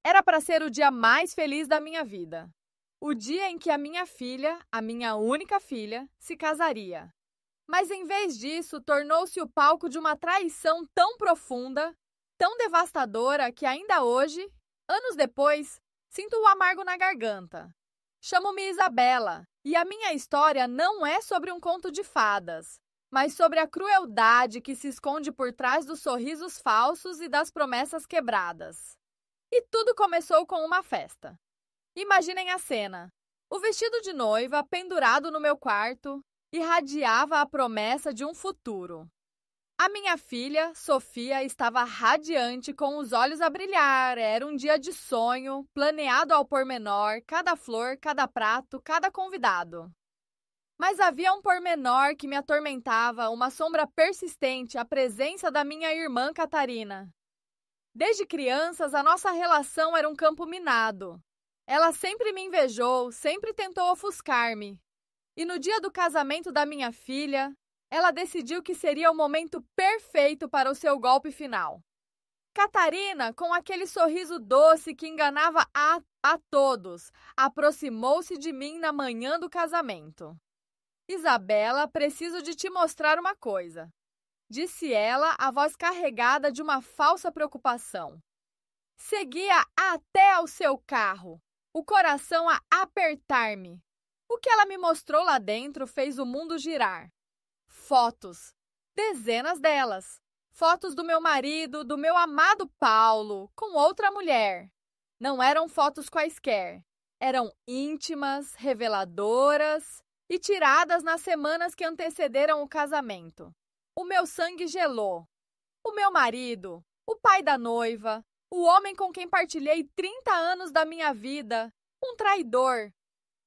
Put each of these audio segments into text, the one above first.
Era para ser o dia mais feliz da minha vida. O dia em que a minha filha, a minha única filha, se casaria. Mas em vez disso, tornou-se o palco de uma traição tão profunda, tão devastadora que ainda hoje, anos depois, sinto o amargo na garganta. Chamo-me Isabela, e a minha história não é sobre um conto de fadas, mas sobre a crueldade que se esconde por trás dos sorrisos falsos e das promessas quebradas. E tudo começou com uma festa. Imaginem a cena. O vestido de noiva, pendurado no meu quarto, irradiava a promessa de um futuro. A minha filha, Sofia, estava radiante, com os olhos a brilhar. Era um dia de sonho, planeado ao pormenor, cada flor, cada prato, cada convidado. Mas havia um pormenor que me atormentava, uma sombra persistente, a presença da minha irmã Catarina. Desde crianças, a nossa relação era um campo minado. Ela sempre me invejou, sempre tentou ofuscar-me. E no dia do casamento da minha filha, ela decidiu que seria o momento perfeito para o seu golpe final. Catarina, com aquele sorriso doce que enganava a todos, aproximou-se de mim na manhã do casamento. Isabela, preciso de te mostrar uma coisa, disse ela, a voz carregada de uma falsa preocupação. Seguia até ao seu carro, o coração a apertar-me. O que ela me mostrou lá dentro fez o mundo girar. Fotos, dezenas delas. Fotos do meu marido, do meu amado Paulo, com outra mulher. Não eram fotos quaisquer. Eram íntimas, reveladoras e tiradas nas semanas que antecederam o casamento. O meu sangue gelou. O meu marido, o pai da noiva, o homem com quem partilhei 30 anos da minha vida, um traidor.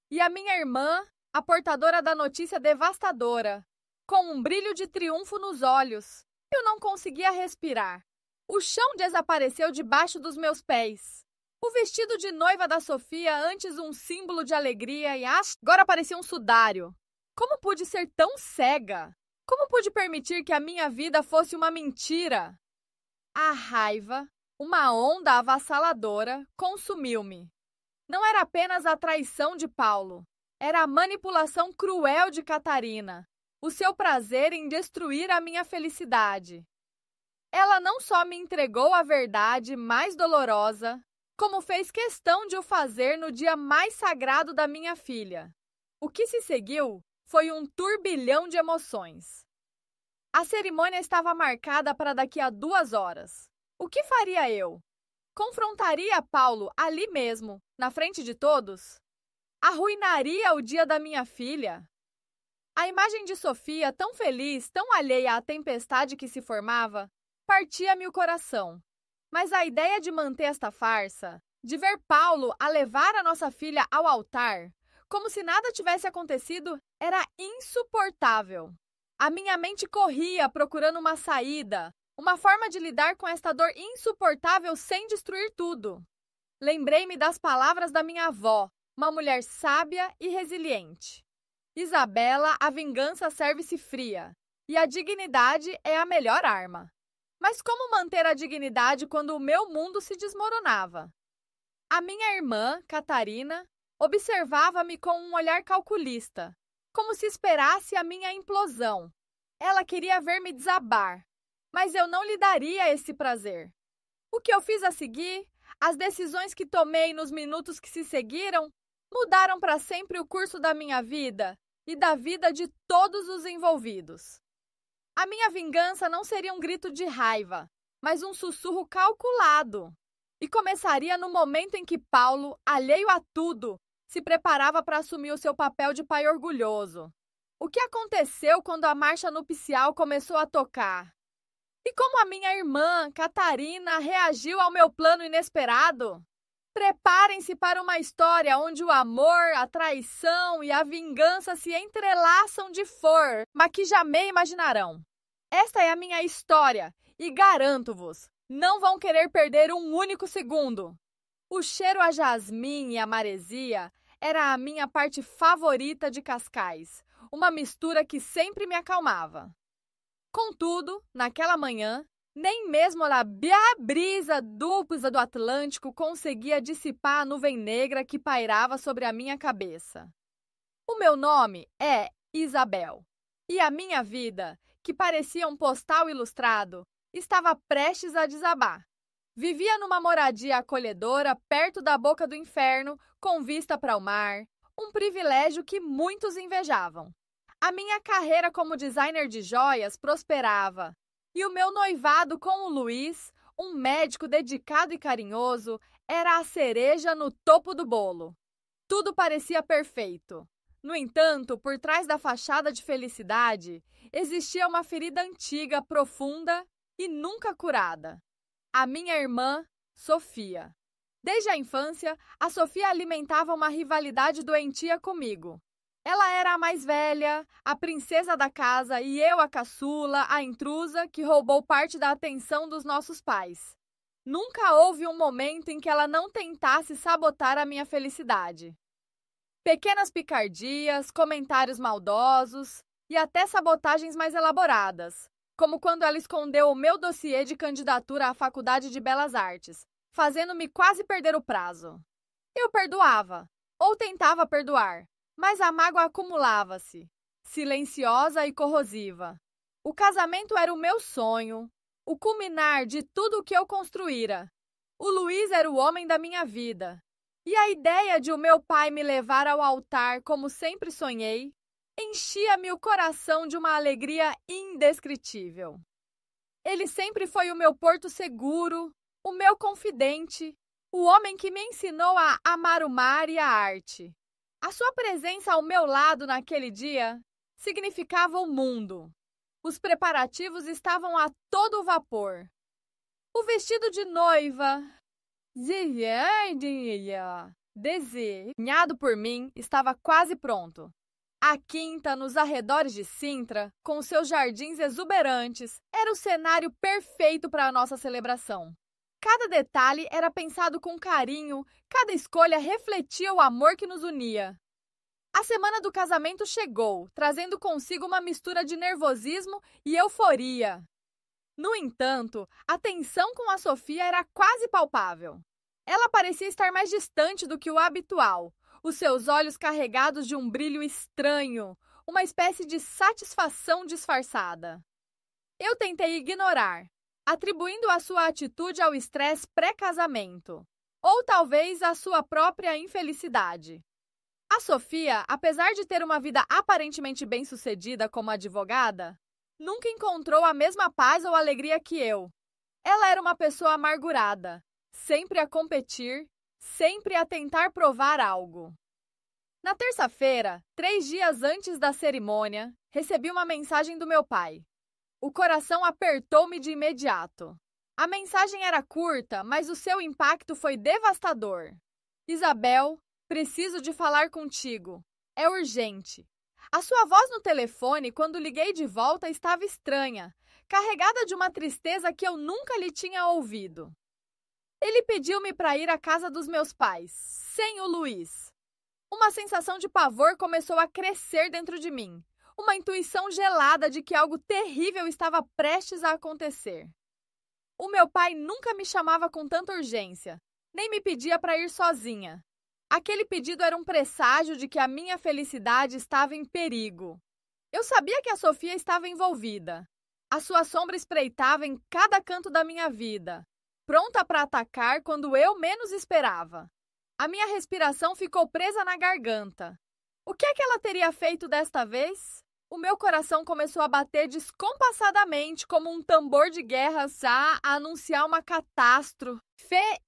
E a minha irmã, a portadora da notícia devastadora, com um brilho de triunfo nos olhos. Eu não conseguia respirar. O chão desapareceu debaixo dos meus pés. O vestido de noiva da Sofia, antes um símbolo de alegria e agora parecia um sudário. Como pude ser tão cega? Como pude permitir que a minha vida fosse uma mentira? A raiva, uma onda avassaladora, consumiu-me. Não era apenas a traição de Paulo, era a manipulação cruel de Catarina, o seu prazer em destruir a minha felicidade. Ela não só me entregou a verdade mais dolorosa, como fez questão de o fazer no dia mais sagrado da minha filha. O que se seguiu foi um turbilhão de emoções. A cerimônia estava marcada para daqui a 2 horas. O que faria eu? Confrontaria Paulo ali mesmo, na frente de todos? Arruinaria o dia da minha filha? A imagem de Sofia, tão feliz, tão alheia à tempestade que se formava, partia-me o coração. Mas a ideia de manter esta farsa, de ver Paulo a levar a nossa filha ao altar, como se nada tivesse acontecido, era insuportável. A minha mente corria procurando uma saída, uma forma de lidar com esta dor insuportável sem destruir tudo. Lembrei-me das palavras da minha avó, uma mulher sábia e resiliente. Isabela, a vingança serve-se fria, e a dignidade é a melhor arma. Mas como manter a dignidade quando o meu mundo se desmoronava? A minha irmã, Catarina, observava-me com um olhar calculista, como se esperasse a minha implosão. Ela queria ver-me desabar, mas eu não lhe daria esse prazer. O que eu fiz a seguir, as decisões que tomei nos minutos que se seguiram, mudaram para sempre o curso da minha vida e da vida de todos os envolvidos. A minha vingança não seria um grito de raiva, mas um sussurro calculado. E começaria no momento em que Paulo, alheio a tudo, se preparava para assumir o seu papel de pai orgulhoso. O que aconteceu quando a marcha nupcial começou a tocar? E como a minha irmã, Catarina, reagiu ao meu plano inesperado? Preparem-se para uma história onde o amor, a traição e a vingança se entrelaçam de forma que jamais imaginarão. Esta é a minha história e garanto-vos, não vão querer perder um único segundo. O cheiro a jasmim e a maresia era a minha parte favorita de Cascais, uma mistura que sempre me acalmava. Contudo, naquela manhã, Nem mesmo a brisa dúlcida do Atlântico conseguia dissipar a nuvem negra que pairava sobre a minha cabeça. O meu nome é Isabel, e a minha vida, que parecia um postal ilustrado, estava prestes a desabar. Vivia numa moradia acolhedora perto da boca do inferno, com vista para o mar, um privilégio que muitos invejavam. A minha carreira como designer de joias prosperava, e o meu noivado com o Luiz, um médico dedicado e carinhoso, era a cereja no topo do bolo. Tudo parecia perfeito. No entanto, por trás da fachada de felicidade, existia uma ferida antiga, profunda e nunca curada. A minha irmã, Sofia. Desde a infância, a Sofia alimentava uma rivalidade doentia comigo. Ela era a mais velha, a princesa da casa, e eu a caçula, a intrusa que roubou parte da atenção dos nossos pais. Nunca houve um momento em que ela não tentasse sabotar a minha felicidade. Pequenas picardias, comentários maldosos e até sabotagens mais elaboradas, como quando ela escondeu o meu dossiê de candidatura à Faculdade de Belas Artes, fazendo-me quase perder o prazo. Eu perdoava, ou tentava perdoar, mas a mágoa acumulava-se, silenciosa e corrosiva. O casamento era o meu sonho, o culminar de tudo o que eu construíra. O Luiz era o homem da minha vida. E a ideia de o meu pai me levar ao altar como sempre sonhei, enchia-me o coração de uma alegria indescritível. Ele sempre foi o meu porto seguro, o meu confidente, o homem que me ensinou a amar o mar e a arte. A sua presença ao meu lado naquele dia significava o mundo. Os preparativos estavam a todo vapor. O vestido de noiva, desenhado por mim, estava quase pronto. A quinta, nos arredores de Sintra, com seus jardins exuberantes, era o cenário perfeito para a nossa celebração. Cada detalhe era pensado com carinho, cada escolha refletia o amor que nos unia. A semana do casamento chegou, trazendo consigo uma mistura de nervosismo e euforia. No entanto, a tensão com a Sofia era quase palpável. Ela parecia estar mais distante do que o habitual, os seus olhos carregados de um brilho estranho, uma espécie de satisfação disfarçada. Eu tentei ignorar, atribuindo a sua atitude ao estresse pré-casamento, ou talvez à sua própria infelicidade. A Sofia, apesar de ter uma vida aparentemente bem-sucedida como advogada, nunca encontrou a mesma paz ou alegria que eu. Ela era uma pessoa amargurada, sempre a competir, sempre a tentar provar algo. Na terça-feira, 3 dias antes da cerimônia, recebi uma mensagem do meu pai. O coração apertou-me de imediato. A mensagem era curta, mas o seu impacto foi devastador. Isabel, preciso de falar contigo. É urgente. A sua voz no telefone, quando liguei de volta, estava estranha, carregada de uma tristeza que eu nunca lhe tinha ouvido. Ele pediu-me para ir à casa dos meus pais, sem o Luiz. Uma sensação de pavor começou a crescer dentro de mim, uma intuição gelada de que algo terrível estava prestes a acontecer. O meu pai nunca me chamava com tanta urgência, nem me pedia para ir sozinha. Aquele pedido era um presságio de que a minha felicidade estava em perigo. Eu sabia que a Sofia estava envolvida. A sua sombra espreitava em cada canto da minha vida, pronta para atacar quando eu menos esperava. A minha respiração ficou presa na garganta. O que é que ela teria feito desta vez? O meu coração começou a bater descompassadamente como um tambor de guerra a anunciar uma catástrofe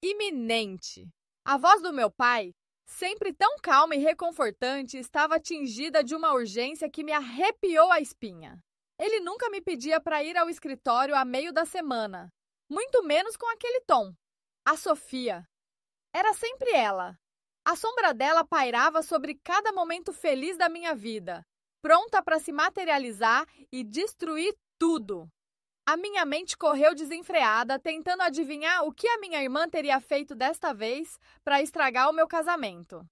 iminente. A voz do meu pai, sempre tão calma e reconfortante, estava tingida de uma urgência que me arrepiou a espinha. Ele nunca me pedia para ir ao escritório a meio da semana, muito menos com aquele tom. A Sofia. Era sempre ela. A sombra dela pairava sobre cada momento feliz da minha vida, pronta para se materializar e destruir tudo. A minha mente correu desenfreada, tentando adivinhar o que a minha irmã teria feito desta vez para estragar o meu casamento.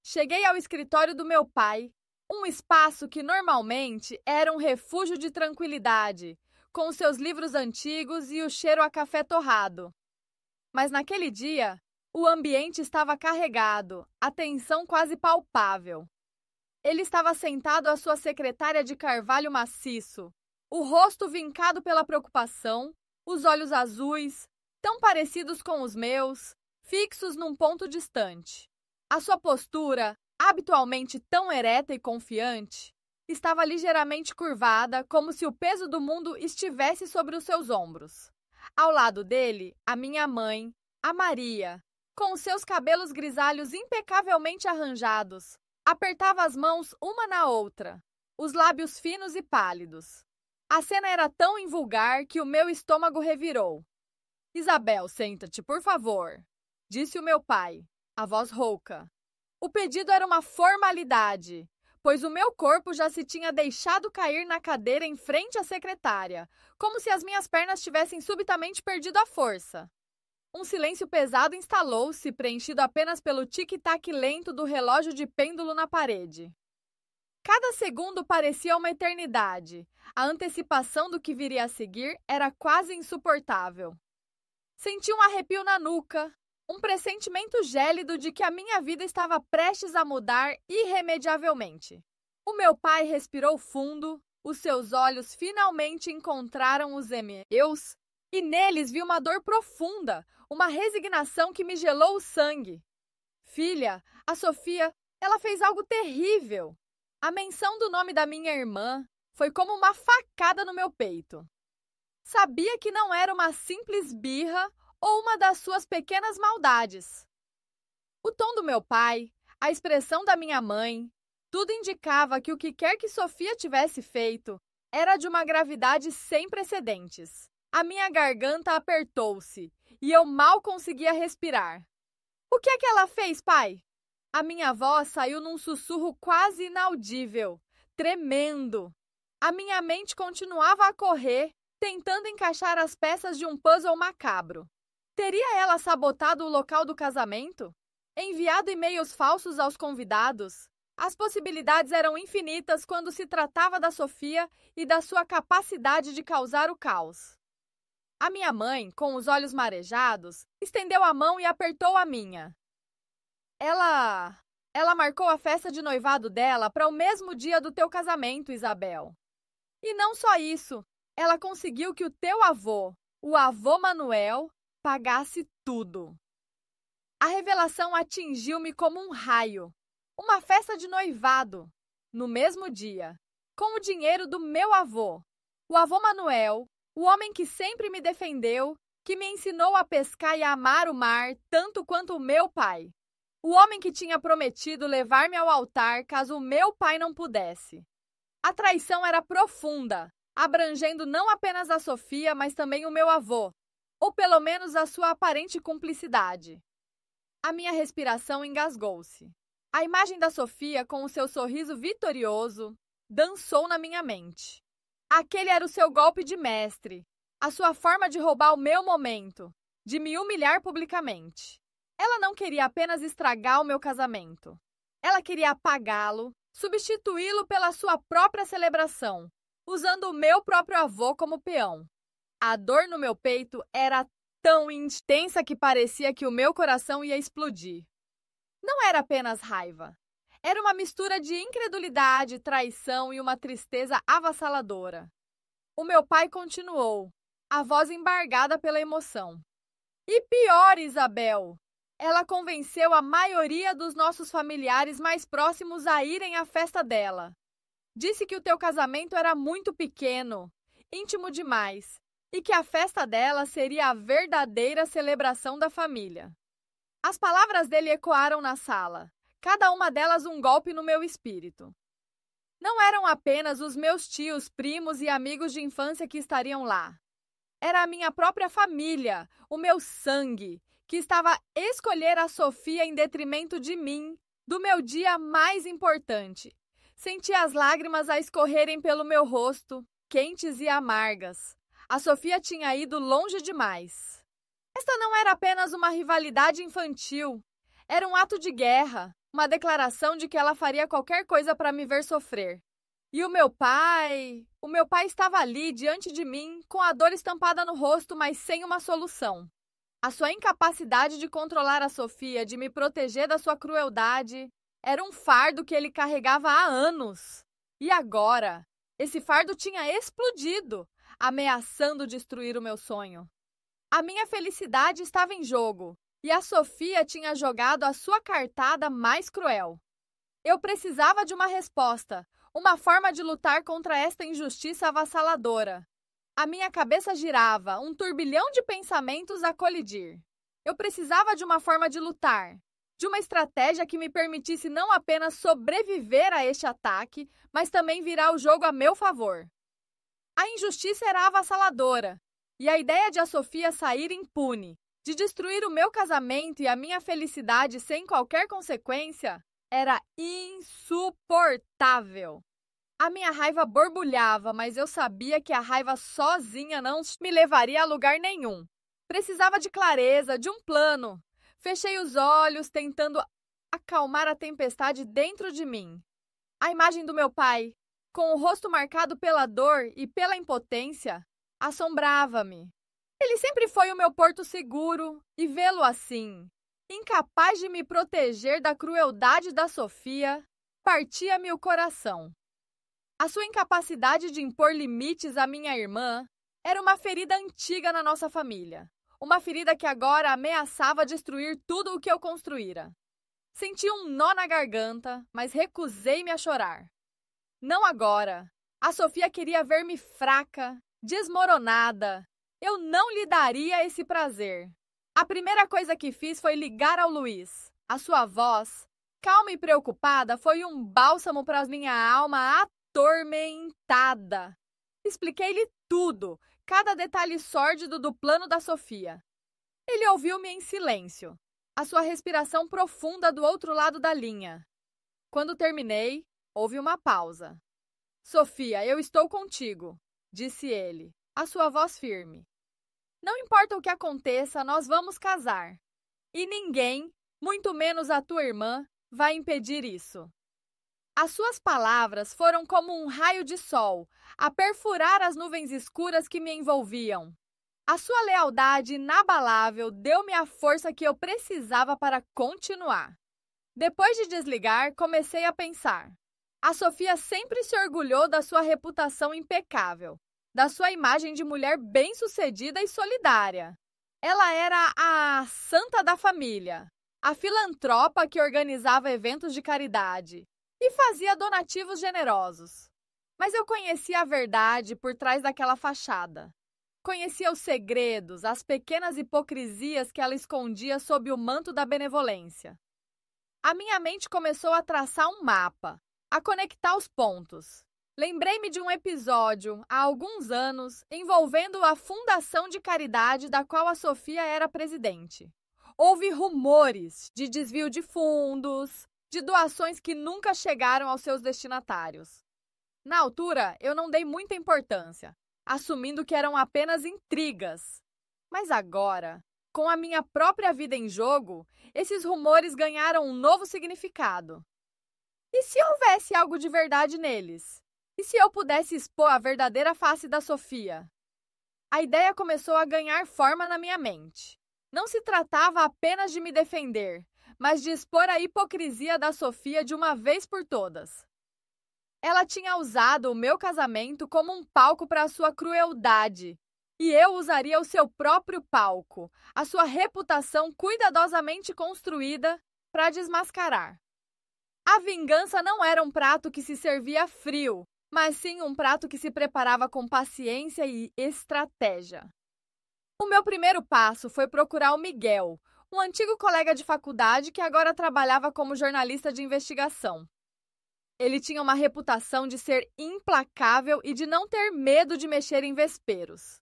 Cheguei ao escritório do meu pai, um espaço que normalmente era um refúgio de tranquilidade, com os seus livros antigos e o cheiro a café torrado. Mas naquele dia, o ambiente estava carregado, a tensão quase palpável. Ele estava sentado à sua secretária de carvalho maciço, o rosto vincado pela preocupação, os olhos azuis, tão parecidos com os meus, fixos num ponto distante. A sua postura, habitualmente tão ereta e confiante, estava ligeiramente curvada, como se o peso do mundo estivesse sobre os seus ombros. Ao lado dele, a minha mãe, a Maria, com os seus cabelos grisalhos impecavelmente arranjados, apertava as mãos uma na outra, os lábios finos e pálidos. A cena era tão invulgar que o meu estômago revirou. "Isabel, senta-te, por favor", disse o meu pai, a voz rouca. O pedido era uma formalidade, pois o meu corpo já se tinha deixado cair na cadeira em frente à secretária, como se as minhas pernas tivessem subitamente perdido a força. Um silêncio pesado instalou-se, preenchido apenas pelo tic-tac lento do relógio de pêndulo na parede. Cada segundo parecia uma eternidade. A antecipação do que viria a seguir era quase insuportável. Senti um arrepio na nuca, um pressentimento gélido de que a minha vida estava prestes a mudar irremediavelmente. O meu pai respirou fundo, os seus olhos finalmente encontraram os meus, e neles vi uma dor profunda, uma resignação que me gelou o sangue. "Filha, a Sofia, ela fez algo terrível." A menção do nome da minha irmã foi como uma facada no meu peito. Sabia que não era uma simples birra ou uma das suas pequenas maldades. O tom do meu pai, a expressão da minha mãe, tudo indicava que o que quer que Sofia tivesse feito era de uma gravidade sem precedentes. A minha garganta apertou-se e eu mal conseguia respirar. "O que é que ela fez, pai?" A minha voz saiu num sussurro quase inaudível, tremendo. A minha mente continuava a correr, tentando encaixar as peças de um puzzle macabro. Teria ela sabotado o local do casamento? Enviado e-mails falsos aos convidados? As possibilidades eram infinitas quando se tratava da Sofia e da sua capacidade de causar o caos. A minha mãe, com os olhos marejados, estendeu a mão e apertou a minha. Ela marcou a festa de noivado dela para o mesmo dia do teu casamento, Isabel. E não só isso, ela conseguiu que o teu avô, o avô Manuel, pagasse tudo. A revelação atingiu-me como um raio. Uma festa de noivado, no mesmo dia, com o dinheiro do meu avô. O avô Manuel, o homem que sempre me defendeu, que me ensinou a pescar e a amar o mar tanto quanto o meu pai. O homem que tinha prometido levar-me ao altar caso o meu pai não pudesse. A traição era profunda, abrangendo não apenas a Sofia, mas também o meu avô, ou pelo menos a sua aparente cumplicidade. A minha respiração engasgou-se. A imagem da Sofia, com o seu sorriso vitorioso, dançou na minha mente. Aquele era o seu golpe de mestre, a sua forma de roubar o meu momento, de me humilhar publicamente. Ela não queria apenas estragar o meu casamento. Ela queria apagá-lo, substituí-lo pela sua própria celebração, usando o meu próprio avô como peão. A dor no meu peito era tão intensa que parecia que o meu coração ia explodir. Não era apenas raiva. Era uma mistura de incredulidade, traição e uma tristeza avassaladora. O meu pai continuou, a voz embargada pela emoção. "E pior, Isabel, ela convenceu a maioria dos nossos familiares mais próximos a irem à festa dela. Disse que o teu casamento era muito pequeno, íntimo demais, e que a festa dela seria a verdadeira celebração da família." As palavras dele ecoaram na sala, cada uma delas um golpe no meu espírito. Não eram apenas os meus tios, primos e amigos de infância que estariam lá. Era a minha própria família, o meu sangue, que estava a escolher a Sofia em detrimento de mim, do meu dia mais importante. Senti as lágrimas a escorrerem pelo meu rosto, quentes e amargas. A Sofia tinha ido longe demais. Esta não era apenas uma rivalidade infantil. Era um ato de guerra, uma declaração de que ela faria qualquer coisa para me ver sofrer. E o meu pai estava ali diante de mim, com a dor estampada no rosto, mas sem uma solução. A sua incapacidade de controlar a Sofia, de me proteger da sua crueldade, era um fardo que ele carregava há anos. E agora, esse fardo tinha explodido, ameaçando destruir o meu sonho. A minha felicidade estava em jogo, e a Sofia tinha jogado a sua cartada mais cruel. Eu precisava de uma resposta, uma forma de lutar contra esta injustiça avassaladora. A minha cabeça girava, um turbilhão de pensamentos a colidir. Eu precisava de uma forma de lutar, de uma estratégia que me permitisse não apenas sobreviver a este ataque, mas também virar o jogo a meu favor. A injustiça era avassaladora, e a ideia de a Sofia sair impune, de destruir o meu casamento e a minha felicidade sem qualquer consequência, era insuportável. A minha raiva borbulhava, mas eu sabia que a raiva sozinha não me levaria a lugar nenhum. Precisava de clareza, de um plano. Fechei os olhos, tentando acalmar a tempestade dentro de mim. A imagem do meu pai, com o rosto marcado pela dor e pela impotência, assombrava-me. Ele sempre foi o meu porto seguro, e vê-lo assim, incapaz de me proteger da crueldade da Sofia, partia-me o coração. A sua incapacidade de impor limites à minha irmã era uma ferida antiga na nossa família. Uma ferida que agora ameaçava destruir tudo o que eu construíra. Senti um nó na garganta, mas recusei-me a chorar. Não agora. A Sofia queria ver-me fraca, desmoronada. Eu não lhe daria esse prazer. A primeira coisa que fiz foi ligar ao Luiz. A sua voz, calma e preocupada, foi um bálsamo para minha alma atormentada. Expliquei-lhe tudo, cada detalhe sórdido do plano da Sofia. Ele ouviu-me em silêncio, a sua respiração profunda do outro lado da linha. Quando terminei, houve uma pausa. Sofia, eu estou contigo, disse ele, a sua voz firme. Não importa o que aconteça, nós vamos casar. E ninguém, muito menos a tua irmã, vai impedir isso. As suas palavras foram como um raio de sol, a perfurar as nuvens escuras que me envolviam. A sua lealdade inabalável deu-me a força que eu precisava para continuar. Depois de desligar, comecei a pensar. A Sofia sempre se orgulhou da sua reputação impecável, da sua imagem de mulher bem-sucedida e solidária. Ela era a santa da família, a filantropa que organizava eventos de caridade e fazia donativos generosos. Mas eu conhecia a verdade por trás daquela fachada. Conhecia os segredos, as pequenas hipocrisias que ela escondia sob o manto da benevolência. A minha mente começou a traçar um mapa, a conectar os pontos. Lembrei-me de um episódio, há alguns anos, envolvendo a fundação de caridade da qual a Sofia era presidente. Houve rumores de desvio de fundos, de doações que nunca chegaram aos seus destinatários. Na altura, eu não dei muita importância, assumindo que eram apenas intrigas. Mas agora, com a minha própria vida em jogo, esses rumores ganharam um novo significado. E se houvesse algo de verdade neles? E se eu pudesse expor a verdadeira face da Sofia? A ideia começou a ganhar forma na minha mente. Não se tratava apenas de me defender, mas de expor a hipocrisia da Sofia de uma vez por todas. Ela tinha usado o meu casamento como um palco para a sua crueldade, e eu usaria o seu próprio palco, a sua reputação cuidadosamente construída, para desmascarar. A vingança não era um prato que se servia frio, mas sim um prato que se preparava com paciência e estratégia. O meu primeiro passo foi procurar o Miguel, um antigo colega de faculdade que agora trabalhava como jornalista de investigação. Ele tinha uma reputação de ser implacável e de não ter medo de mexer em vesperos.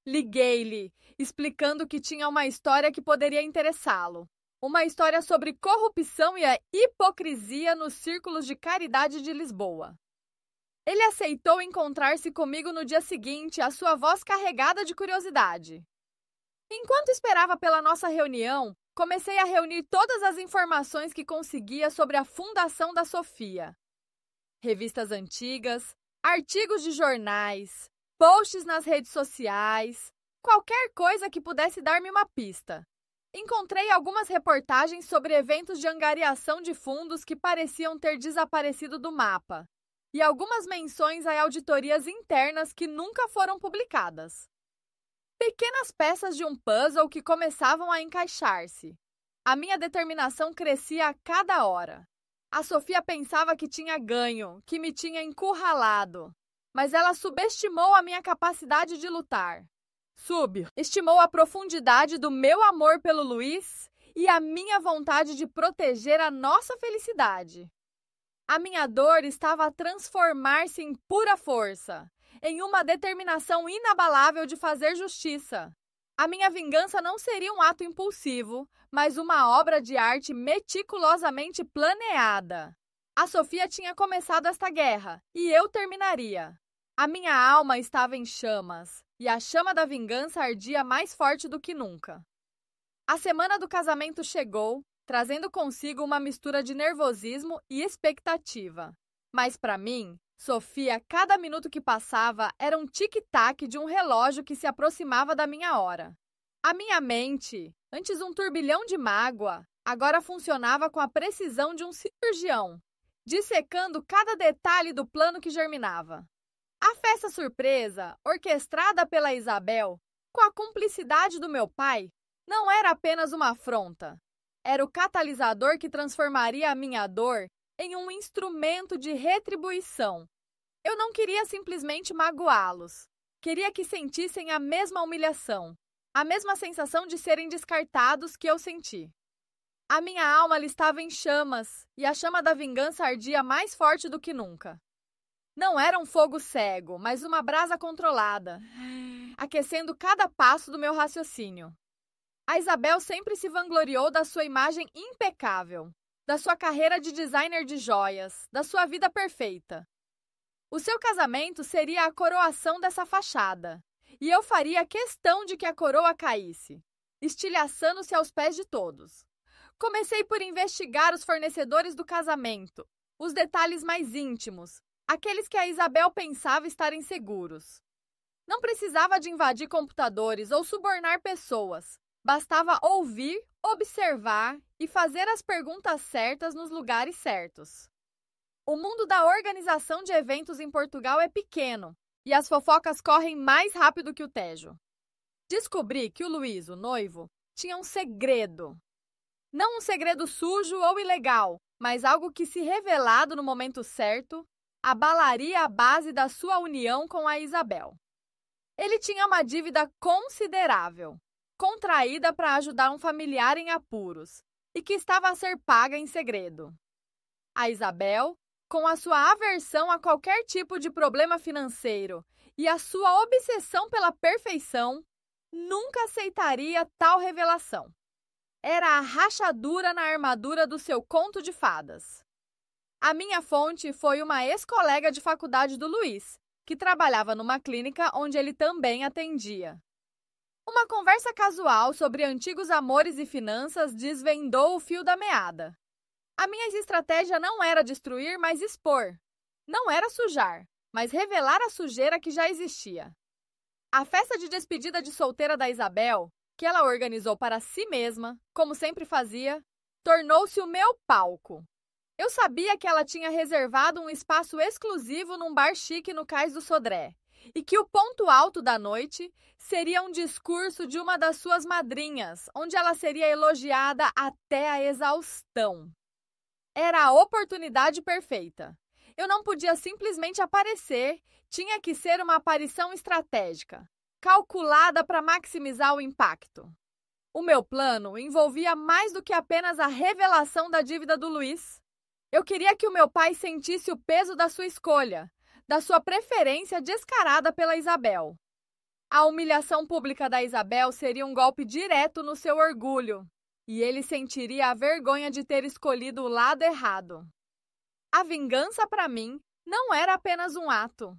Liguei-lhe, explicando que tinha uma história que poderia interessá-lo. Uma história sobre corrupção e a hipocrisia nos círculos de caridade de Lisboa. Ele aceitou encontrar-se comigo no dia seguinte, a sua voz carregada de curiosidade. Enquanto esperava pela nossa reunião, comecei a reunir todas as informações que conseguia sobre a fundação da Sofia. Revistas antigas, Artigos de jornais, posts nas redes sociais, qualquer coisa que pudesse dar-me uma pista. Encontrei algumas reportagens sobre eventos de angariação de fundos que pareciam ter desaparecido do mapa, e algumas menções a auditorias internas que nunca foram publicadas. Pequenas peças de um puzzle que começavam a encaixar-se. A minha determinação crescia a cada hora. A Sofia pensava que tinha ganho, que me tinha encurralado, mas ela subestimou a minha capacidade de lutar. Estimou a profundidade do meu amor pelo Luiz e a minha vontade de proteger a nossa felicidade. A minha dor estava a transformar-se em pura força, em uma determinação inabalável de fazer justiça. A minha vingança não seria um ato impulsivo, mas uma obra de arte meticulosamente planeada. A Sofia tinha começado esta guerra, e eu terminaria. A minha alma estava em chamas, e a chama da vingança ardia mais forte do que nunca. A semana do casamento chegou, trazendo consigo uma mistura de nervosismo e expectativa. Mas para mim, Sofia, cada minuto que passava era um tic-tac de um relógio que se aproximava da minha hora. A minha mente, antes um turbilhão de mágoa, agora funcionava com a precisão de um cirurgião, dissecando cada detalhe do plano que germinava. A festa surpresa, orquestrada pela Isabel, com a cumplicidade do meu pai, não era apenas uma afronta. Era o catalisador que transformaria a minha dor em um instrumento de retribuição. Eu não queria simplesmente magoá-los. Queria que sentissem a mesma humilhação, a mesma sensação de serem descartados que eu senti. A minha alma lhe estava em chamas e a chama da vingança ardia mais forte do que nunca. Não era um fogo cego, mas uma brasa controlada, aquecendo cada passo do meu raciocínio. A Isabel sempre se vangloriou da sua imagem impecável, da sua carreira de designer de joias, da sua vida perfeita. O seu casamento seria a coroação dessa fachada, e eu faria questão de que a coroa caísse, estilhaçando-se aos pés de todos. Comecei por investigar os fornecedores do casamento, os detalhes mais íntimos, aqueles que a Isabel pensava estarem seguros. Não precisava de invadir computadores ou subornar pessoas. Bastava ouvir, observar e fazer as perguntas certas nos lugares certos. O mundo da organização de eventos em Portugal é pequeno e as fofocas correm mais rápido que o Tejo. Descobri que o Luiz, o noivo, tinha um segredo. Não um segredo sujo ou ilegal, mas algo que, se revelado no momento certo, abalaria a base da sua união com a Isabel. Ele tinha uma dívida considerável, contraída para ajudar um familiar em apuros, e que estava a ser paga em segredo. A Isabel, com a sua aversão a qualquer tipo de problema financeiro e a sua obsessão pela perfeição, nunca aceitaria tal revelação. Era a rachadura na armadura do seu conto de fadas. A minha fonte foi uma ex-colega de faculdade do Luiz, que trabalhava numa clínica onde ele também atendia. Uma conversa casual sobre antigos amores e finanças desvendou o fio da meada. A minha estratégia não era destruir, mas expor. Não era sujar, mas revelar a sujeira que já existia. A festa de despedida de solteira da Isabel, que ela organizou para si mesma, como sempre fazia, tornou-se o meu palco. Eu sabia que ela tinha reservado um espaço exclusivo num bar chique no Cais do Sodré, e que o ponto alto da noite seria um discurso de uma das suas madrinhas, onde ela seria elogiada até a exaustão. Era a oportunidade perfeita. Eu não podia simplesmente aparecer, tinha que ser uma aparição estratégica, calculada para maximizar o impacto. O meu plano envolvia mais do que apenas a revelação da dívida do Luiz. Eu queria que o meu pai sentisse o peso da sua escolha, da sua preferência descarada pela Isabel. A humilhação pública da Isabel seria um golpe direto no seu orgulho, e ele sentiria a vergonha de ter escolhido o lado errado. A vingança, para mim, não era apenas um ato,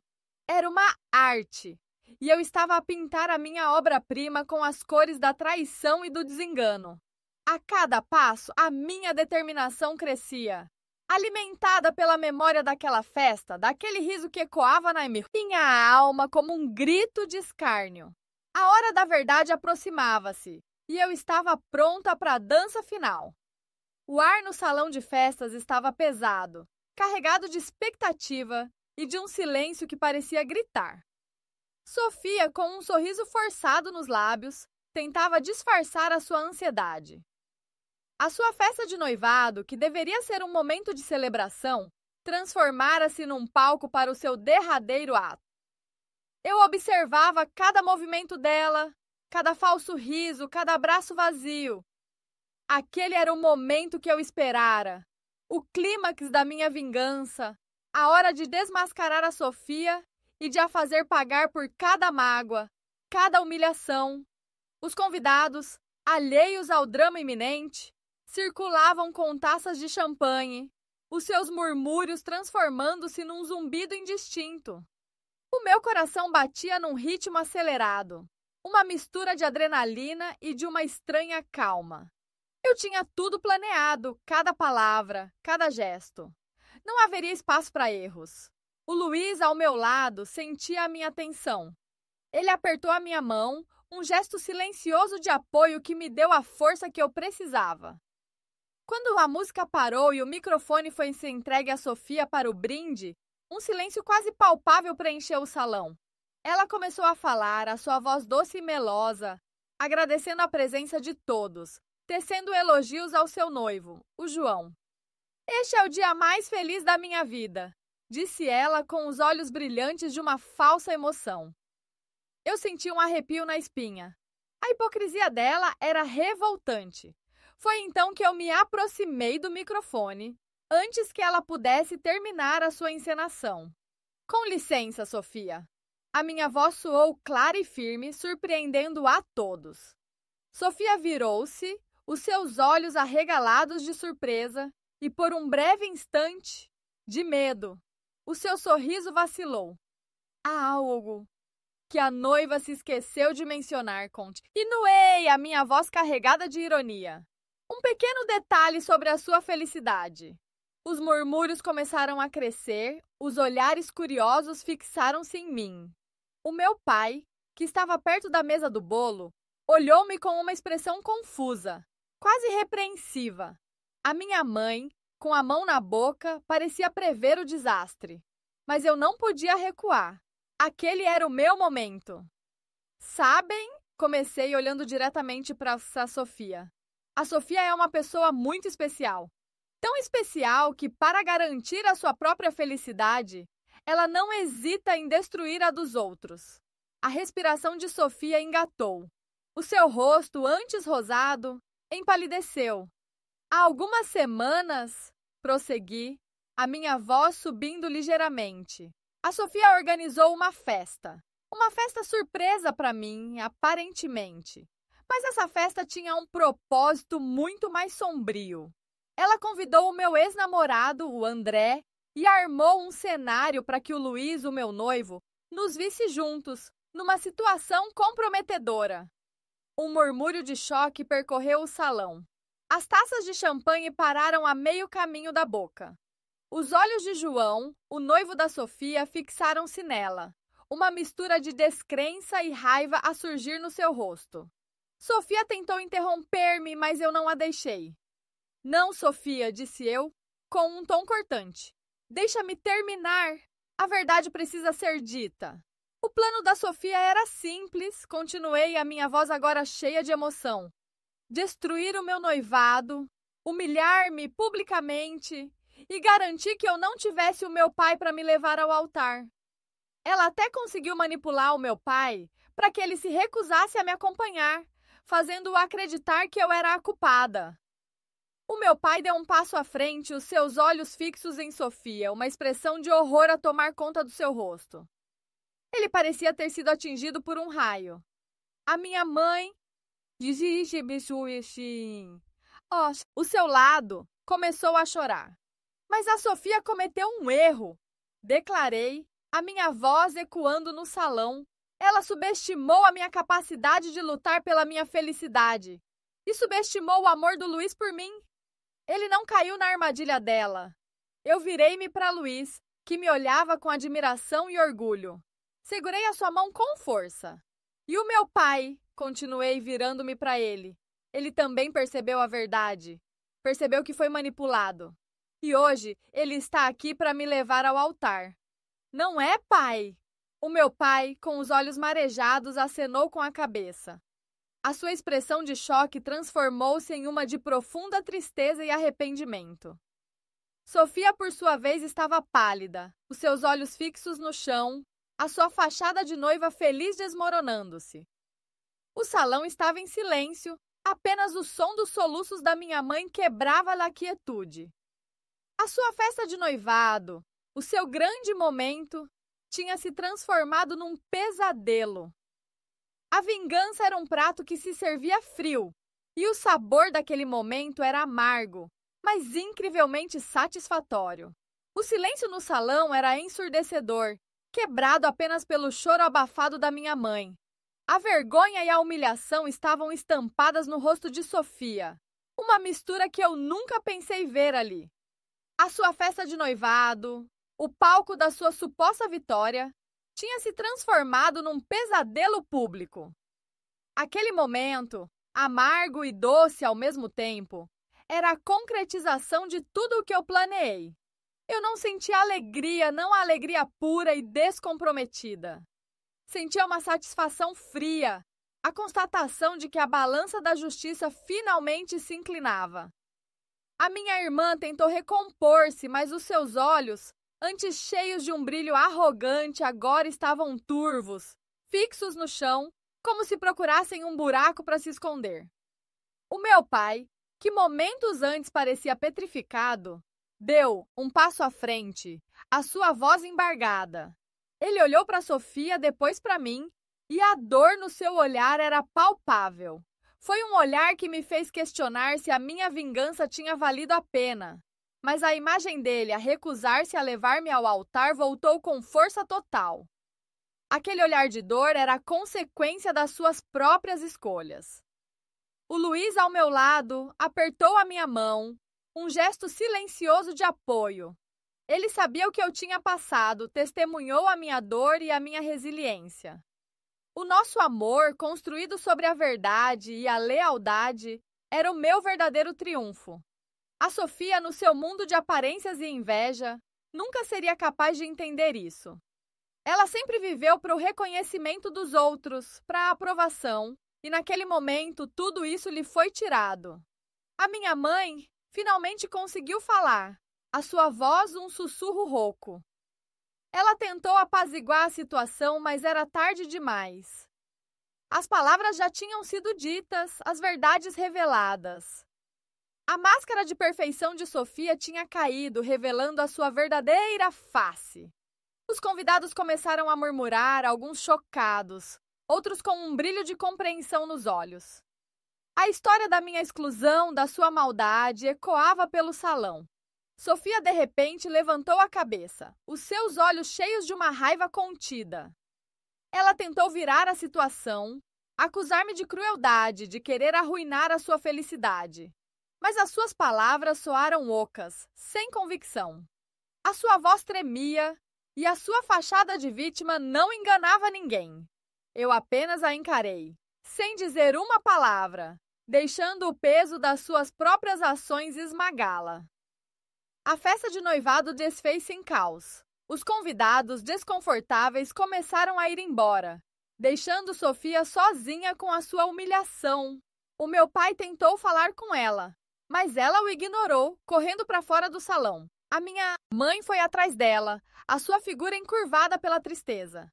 era uma arte, e eu estava a pintar a minha obra-prima com as cores da traição e do desengano. A cada passo, a minha determinação crescia. Alimentada pela memória daquela festa, daquele riso que ecoava na minha alma como um grito de escárnio. A hora da verdade aproximava-se e eu estava pronta para a dança final. O ar no salão de festas estava pesado, carregado de expectativa e de um silêncio que parecia gritar. Sofia, com um sorriso forçado nos lábios, tentava disfarçar a sua ansiedade. A sua festa de noivado, que deveria ser um momento de celebração, transformara-se num palco para o seu derradeiro ato. Eu observava cada movimento dela, cada falso riso, cada abraço vazio. Aquele era o momento que eu esperara, o clímax da minha vingança, a hora de desmascarar a Sofia e de a fazer pagar por cada mágoa, cada humilhação. Os convidados, alheios ao drama iminente, circulavam com taças de champanhe, os seus murmúrios transformando-se num zumbido indistinto. O meu coração batia num ritmo acelerado, uma mistura de adrenalina e de uma estranha calma. Eu tinha tudo planeado, cada palavra, cada gesto. Não haveria espaço para erros. O Luiz, ao meu lado, sentia a minha atenção. Ele apertou a minha mão, um gesto silencioso de apoio que me deu a força que eu precisava. Quando a música parou e o microfone foi entregue a Sofia para o brinde, um silêncio quase palpável preencheu o salão. Ela começou a falar, a sua voz doce e melosa, agradecendo a presença de todos, tecendo elogios ao seu noivo, o João. "Este é o dia mais feliz da minha vida", disse ela com os olhos brilhantes de uma falsa emoção. Eu senti um arrepio na espinha. A hipocrisia dela era revoltante. Foi então que eu me aproximei do microfone, antes que ela pudesse terminar a sua encenação. "Com licença, Sofia." A minha voz soou clara e firme, surpreendendo a todos. Sofia virou-se, os seus olhos arregalados de surpresa e, por um breve instante, de medo. O seu sorriso vacilou. Há algo que a noiva se esqueceu de mencionar, continuei a minha voz carregada de ironia. Um pequeno detalhe sobre a sua felicidade. Os murmúrios começaram a crescer, os olhares curiosos fixaram-se em mim. O meu pai, que estava perto da mesa do bolo, olhou-me com uma expressão confusa, quase repreensiva. A minha mãe, com a mão na boca, parecia prever o desastre. Mas eu não podia recuar. Aquele era o meu momento. "Sabem?" Comecei olhando diretamente para a Sofia. A Sofia é uma pessoa muito especial. Tão especial que, para garantir a sua própria felicidade, ela não hesita em destruir a dos outros. A respiração de Sofia engatou. O seu rosto, antes rosado, empalideceu. Há algumas semanas, prossegui, a minha voz subindo ligeiramente. A Sofia organizou uma festa. Uma festa surpresa para mim, aparentemente. Mas essa festa tinha um propósito muito mais sombrio. Ela convidou o meu ex-namorado, o André, e armou um cenário para que o Luiz, o meu noivo, nos visse juntos, numa situação comprometedora. Um murmúrio de choque percorreu o salão. As taças de champanhe pararam a meio caminho da boca. Os olhos de João, o noivo da Sofia, fixaram-se nela, uma mistura de descrença e raiva a surgir no seu rosto. Sofia tentou interromper-me, mas eu não a deixei. "Não, Sofia", disse eu, com um tom cortante. "Deixa-me terminar. A verdade precisa ser dita." O plano da Sofia era simples, continuei, a minha voz agora cheia de emoção. Destruir o meu noivado, humilhar-me publicamente e garantir que eu não tivesse o meu pai para me levar ao altar. Ela até conseguiu manipular o meu pai para que ele se recusasse a me acompanhar, fazendo-o acreditar que eu era a culpada. O meu pai deu um passo à frente, os seus olhos fixos em Sofia, uma expressão de horror a tomar conta do seu rosto. Ele parecia ter sido atingido por um raio. A minha mãe... O seu lado começou a chorar. "Mas a Sofia cometeu um erro", declarei, a minha voz ecoando no salão. "Ela subestimou a minha capacidade de lutar pela minha felicidade e subestimou o amor do Luiz por mim. Ele não caiu na armadilha dela. Eu virei-me para Luiz, que me olhava com admiração e orgulho. Segurei a sua mão com força. E o meu pai? Continuei virando-me para ele. Ele também percebeu a verdade. Percebeu que foi manipulado. E hoje ele está aqui para me levar ao altar. Não é, pai? O meu pai, com os olhos marejados, acenou com a cabeça. A sua expressão de choque transformou-se em uma de profunda tristeza e arrependimento. Sofia, por sua vez, estava pálida, os seus olhos fixos no chão, a sua fachada de noiva feliz desmoronando-se. O salão estava em silêncio, apenas o som dos soluços da minha mãe quebrava-lhe a quietude. A sua festa de noivado, o seu grande momento, tinha se transformado num pesadelo. A vingança era um prato que se servia frio, e o sabor daquele momento era amargo, mas incrivelmente satisfatório. O silêncio no salão era ensurdecedor, quebrado apenas pelo choro abafado da minha mãe. A vergonha e a humilhação estavam estampadas no rosto de Sofia, uma mistura que eu nunca pensei ver ali. A sua festa de noivado, o palco da sua suposta vitória, tinha se transformado num pesadelo público. Aquele momento, amargo e doce ao mesmo tempo, era a concretização de tudo o que eu planeei. Eu não sentia alegria, não a alegria pura e descomprometida. Sentia uma satisfação fria, a constatação de que a balança da justiça finalmente se inclinava. A minha irmã tentou recompor-se, mas os seus olhos, antes cheios de um brilho arrogante, agora estavam turvos, fixos no chão, como se procurassem um buraco para se esconder. O meu pai, que momentos antes parecia petrificado, deu um passo à frente, a sua voz embargada. Ele olhou para Sofia, depois para mim, e a dor no seu olhar era palpável. Foi um olhar que me fez questionar se a minha vingança tinha valido a pena. Mas a imagem dele a recusar-se a levar-me ao altar voltou com força total. Aquele olhar de dor era a consequência das suas próprias escolhas. O Luiz, ao meu lado, apertou a minha mão, um gesto silencioso de apoio. Ele sabia o que eu tinha passado, testemunhou a minha dor e a minha resiliência. O nosso amor, construído sobre a verdade e a lealdade, era o meu verdadeiro triunfo. A Sofia, no seu mundo de aparências e inveja, nunca seria capaz de entender isso. Ela sempre viveu para o reconhecimento dos outros, para a aprovação, e naquele momento tudo isso lhe foi tirado. A minha mãe finalmente conseguiu falar, a sua voz um sussurro rouco. Ela tentou apaziguar a situação, mas era tarde demais. As palavras já tinham sido ditas, as verdades reveladas. A máscara de perfeição de Sofia tinha caído, revelando a sua verdadeira face. Os convidados começaram a murmurar, alguns chocados, outros com um brilho de compreensão nos olhos. A história da minha exclusão, da sua maldade, ecoava pelo salão. Sofia, de repente, levantou a cabeça, os seus olhos cheios de uma raiva contida. Ela tentou virar a situação, acusar-me de crueldade, de querer arruinar a sua felicidade. Mas as suas palavras soaram ocas, sem convicção. A sua voz tremia e a sua fachada de vítima não enganava ninguém. Eu apenas a encarei, sem dizer uma palavra, deixando o peso das suas próprias ações esmagá-la. A festa de noivado desfez-se em caos. Os convidados, desconfortáveis, começaram a ir embora, deixando Sofia sozinha com a sua humilhação. O meu pai tentou falar com ela, mas ela o ignorou, correndo para fora do salão. A minha mãe foi atrás dela, a sua figura encurvada pela tristeza.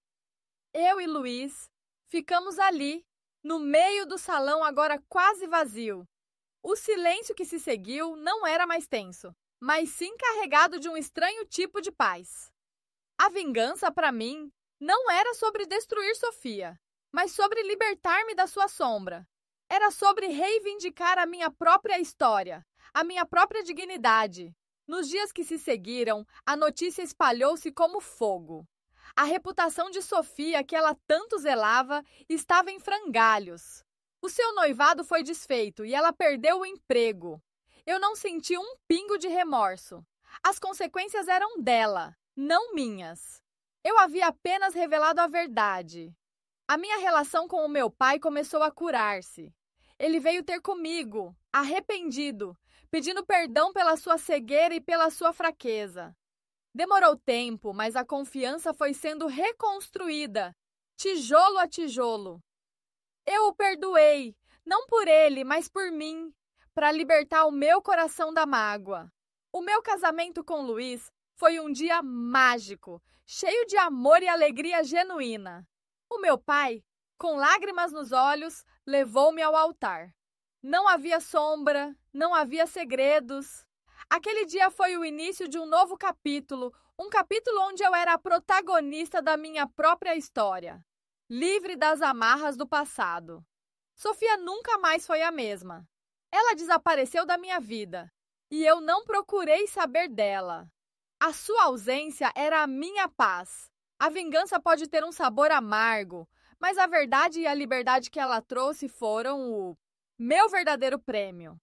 Eu e Luiz ficamos ali, no meio do salão agora quase vazio. O silêncio que se seguiu não era mais tenso, mas sim carregado de um estranho tipo de paz. A vingança, para mim, não era sobre destruir Sofia, mas sobre libertar-me da sua sombra. Era sobre reivindicar a minha própria história, a minha própria dignidade. Nos dias que se seguiram, a notícia espalhou-se como fogo. A reputação de Sofia, que ela tanto zelava, estava em frangalhos. O seu noivado foi desfeito e ela perdeu o emprego. Eu não senti um pingo de remorso. As consequências eram dela, não minhas. Eu havia apenas revelado a verdade. A minha relação com o meu pai começou a curar-se. Ele veio ter comigo, arrependido, pedindo perdão pela sua cegueira e pela sua fraqueza. Demorou tempo, mas a confiança foi sendo reconstruída, tijolo a tijolo. Eu o perdoei, não por ele, mas por mim, para libertar o meu coração da mágoa. O meu casamento com Luiz foi um dia mágico, cheio de amor e alegria genuína. O meu pai, com lágrimas nos olhos, levou-me ao altar. Não havia sombra, não havia segredos. Aquele dia foi o início de um novo capítulo, um capítulo onde eu era a protagonista da minha própria história, livre das amarras do passado. Sofia nunca mais foi a mesma. Ela desapareceu da minha vida e eu não procurei saber dela. A sua ausência era a minha paz. A vingança pode ter um sabor amargo, mas a verdade e a liberdade que ela trouxe foram o meu verdadeiro prêmio.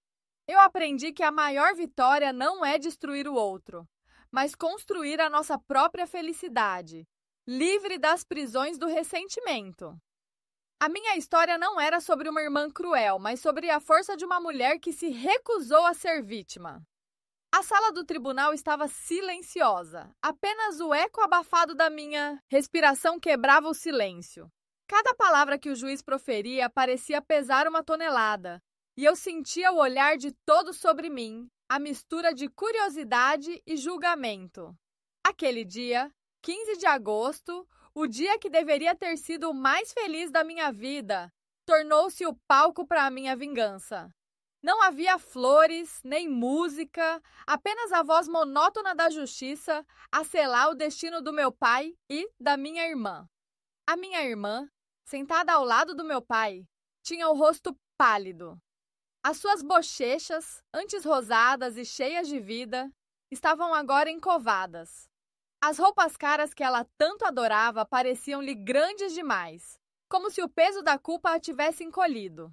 Eu aprendi que a maior vitória não é destruir o outro, mas construir a nossa própria felicidade, livre das prisões do ressentimento. A minha história não era sobre uma irmã cruel, mas sobre a força de uma mulher que se recusou a ser vítima. A sala do tribunal estava silenciosa. Apenas o eco abafado da minha respiração quebrava o silêncio. Cada palavra que o juiz proferia parecia pesar uma tonelada, e eu sentia o olhar de todos sobre mim, a mistura de curiosidade e julgamento. Aquele dia, 15 de agosto, o dia que deveria ter sido o mais feliz da minha vida, tornou-se o palco para a minha vingança. Não havia flores, nem música, apenas a voz monótona da justiça a selar o destino do meu pai e da minha irmã. A minha irmã, sentada ao lado do meu pai, tinha o rosto pálido. As suas bochechas, antes rosadas e cheias de vida, estavam agora encovadas. As roupas caras que ela tanto adorava pareciam-lhe grandes demais, como se o peso da culpa a tivesse encolhido.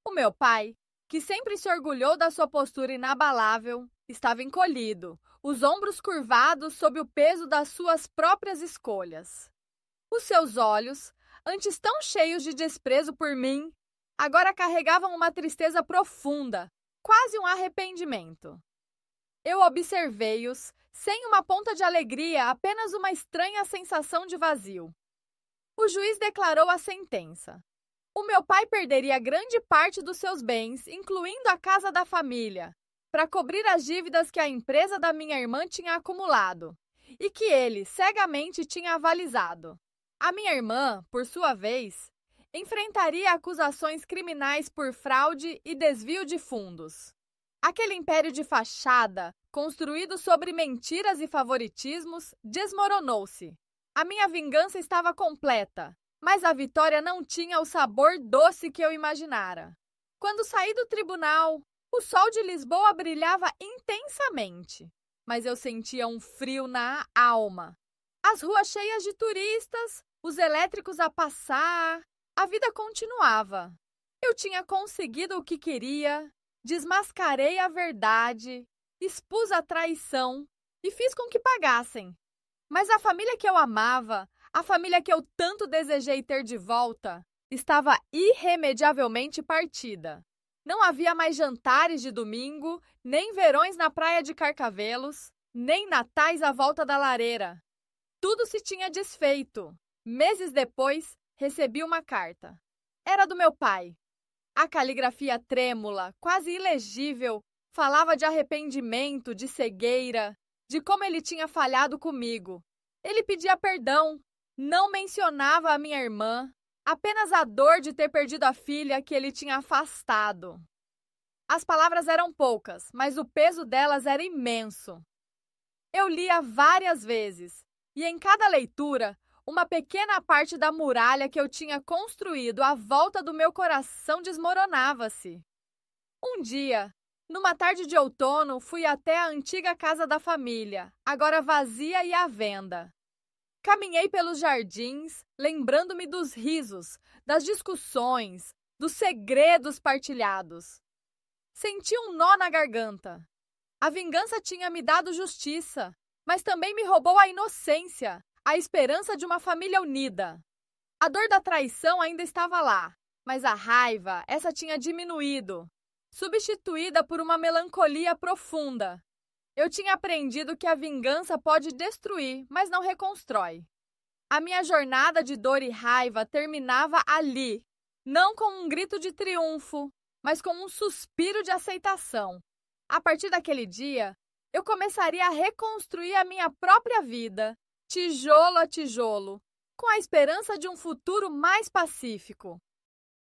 O meu pai, que sempre se orgulhou da sua postura inabalável, estava encolhido, os ombros curvados sob o peso das suas próprias escolhas. Os seus olhos, antes tão cheios de desprezo por mim, agora carregavam uma tristeza profunda, quase um arrependimento. Eu observei-os, sem uma ponta de alegria, apenas uma estranha sensação de vazio. O juiz declarou a sentença. O meu pai perderia grande parte dos seus bens, incluindo a casa da família, para cobrir as dívidas que a empresa da minha irmã tinha acumulado e que ele cegamente tinha avalizado. A minha irmã, por sua vez, enfrentaria acusações criminais por fraude e desvio de fundos. Aquele império de fachada, construído sobre mentiras e favoritismos, desmoronou-se. A minha vingança estava completa, mas a vitória não tinha o sabor doce que eu imaginara. Quando saí do tribunal, o sol de Lisboa brilhava intensamente, mas eu sentia um frio na alma. As ruas cheias de turistas, os elétricos a passar, a vida continuava. Eu tinha conseguido o que queria, desmascarei a verdade, expus a traição e fiz com que pagassem. Mas a família que eu amava, a família que eu tanto desejei ter de volta, estava irremediavelmente partida. Não havia mais jantares de domingo, nem verões na praia de Carcavelos, nem natais à volta da lareira. Tudo se tinha desfeito. Meses depois, recebi uma carta. Era do meu pai. A caligrafia trêmula, quase ilegível, falava de arrependimento, de cegueira, de como ele tinha falhado comigo. Ele pedia perdão, não mencionava a minha irmã, apenas a dor de ter perdido a filha que ele tinha afastado. As palavras eram poucas, mas o peso delas era imenso. Eu lia várias vezes, e em cada leitura, uma pequena parte da muralha que eu tinha construído à volta do meu coração desmoronava-se. Um dia, numa tarde de outono, fui até a antiga casa da família, agora vazia e à venda. Caminhei pelos jardins, lembrando-me dos risos, das discussões, dos segredos partilhados. Senti um nó na garganta. A vingança tinha me dado justiça, mas também me roubou a inocência, a esperança de uma família unida. A dor da traição ainda estava lá, mas a raiva, essa tinha diminuído, substituída por uma melancolia profunda. Eu tinha aprendido que a vingança pode destruir, mas não reconstrói. A minha jornada de dor e raiva terminava ali, não com um grito de triunfo, mas com um suspiro de aceitação. A partir daquele dia, eu começaria a reconstruir a minha própria vida, tijolo a tijolo, com a esperança de um futuro mais pacífico.